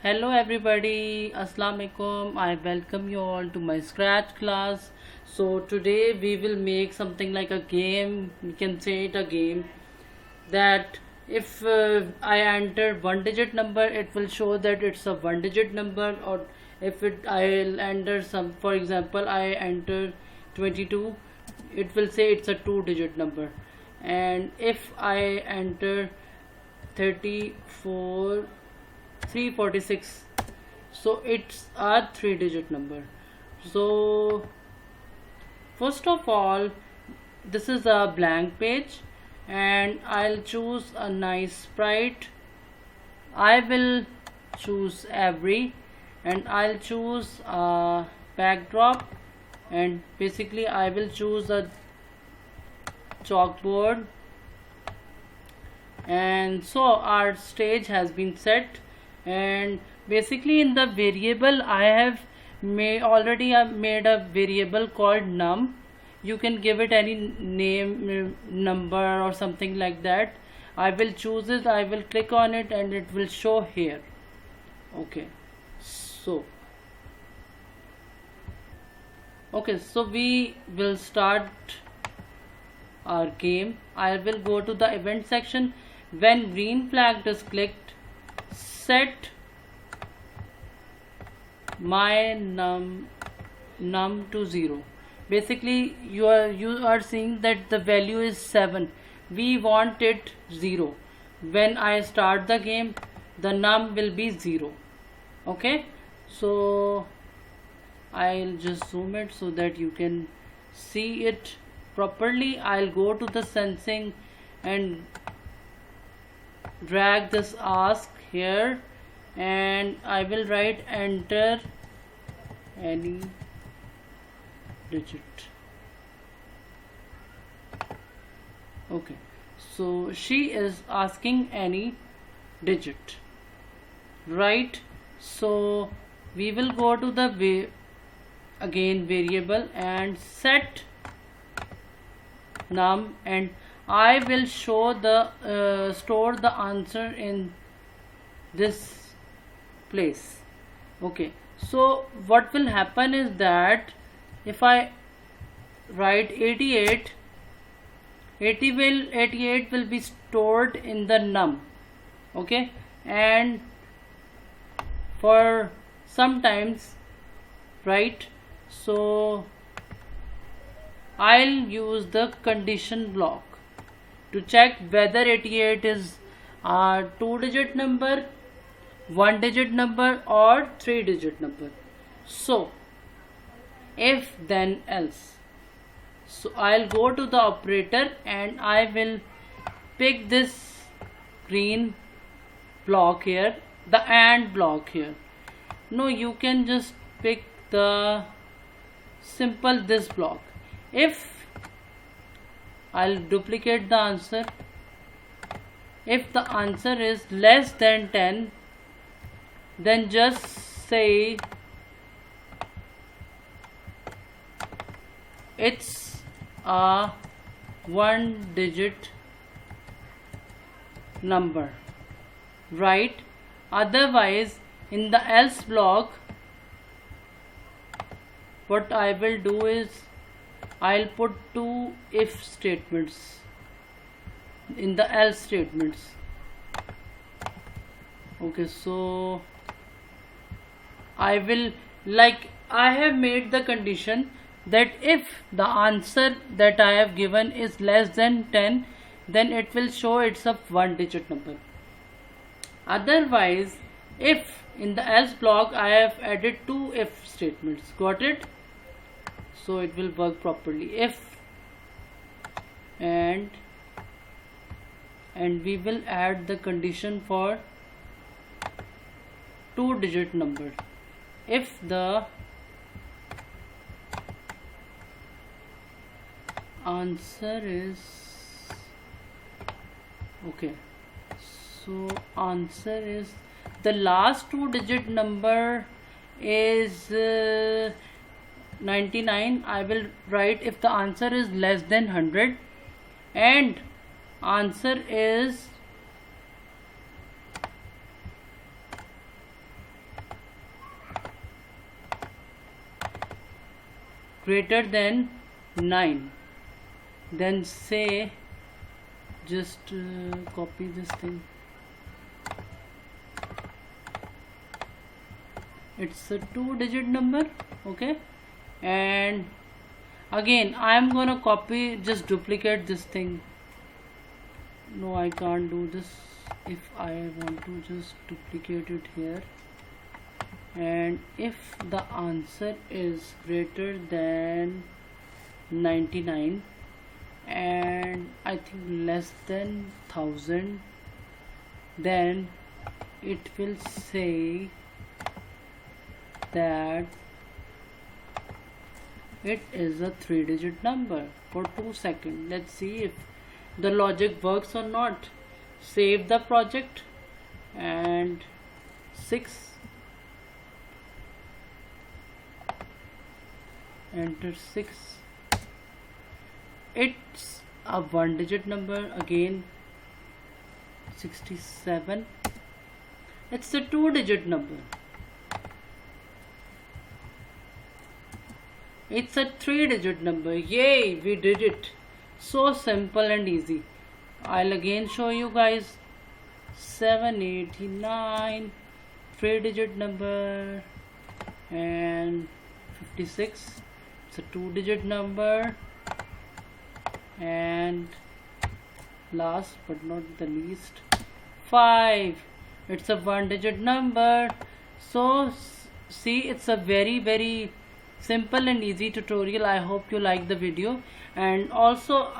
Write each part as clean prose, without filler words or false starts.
Hello everybody, Assalamu alaikum. I welcome you all to my scratch class. So today we will make something like a game. We can say it a game that if I enter one digit number, it will show that it's a one digit number, or if I'll enter some, for example, I enter 22, it will say it's a two digit number. And if I enter 34 346, so it's a three digit number. So first of all, this is a blank page and I'll choose a nice sprite. I will choose every, and I'll choose a backdrop, and basically I will choose a chalkboard. And so our stage has been set, and basically in the variable I have already made a variable called num. You can give it any name, number or something like that. I will choose it, I will click on it, and it will show here. Okay, so we will start our game. I will go to the event section. When green flag is clicked, set my num to 0. Basically you are seeing that the value is 7. We want it 0. When I start the game, the num will be 0. Okay, so I'll just zoom it so that you can see it properly. I'll go to the sensing and drag this ask here, and I will write enter any digit. Okay, so she is asking any digit, right? So we will go to the again variable and set num, and I will show the store the answer in this place. Okay, so what will happen is that if I write 88, 88 will be stored in the num. Okay, and for sometimes, right, so I'll use the condition block to check whether 88 is a two digit number, one digit number, or three digit number. So if then else, so I'll go to the operator and I will pick this green block here, the AND block here. No, you can just pick the simple this block. If I'll duplicate the answer, if the answer is less than 10, then just say it's a one digit number, right? Otherwise, in the else block, what I will do is I'll put two if statements in the else statements. Okay, so I will, like, I have made the condition that if the answer that I have given is less than 10, then it will show it's a one digit number. Otherwise, if in the else block I have added two if statements. Got it? So it will work properly. If and we will add the condition for two digit number. If the answer is okay, so answer is the last two digit number is 99. I will write if the answer is less than 100 and answer is greater than 9, then say, just copy this thing, it's a 2-digit number. Okay, and again I am gonna copy, just duplicate this thing. No, I can't do this. If I want to just duplicate it here, and if the answer is greater than 99 and I think less than 1000, then it will say that it is a 3-digit number for 2 seconds. Let's see if the logic works or not. Save the project and 6, enter 6. It's a 1-digit number again. 67. It's a 2-digit number. It's a 3-digit number. Yay, we did it. So simple and easy. I'll again show you guys. 789, 3-digit number, and 56. It's a 2-digit number, and last but not the least, 5. It's a 1-digit number. So see, it's a very simple and easy tutorial. I hope you like the video. And also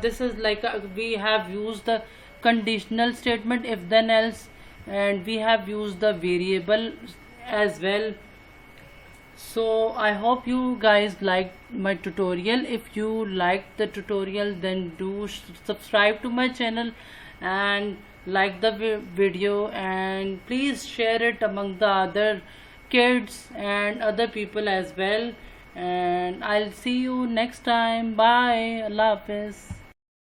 this is like we have used the conditional statement, if then else, and we have used the variable as well. So I hope you guys liked my tutorial. If you liked the tutorial, then do subscribe to my channel and like the video, and please share it among the other kids and other people as well. And I'll see you next time. Bye. Allah Hafiz.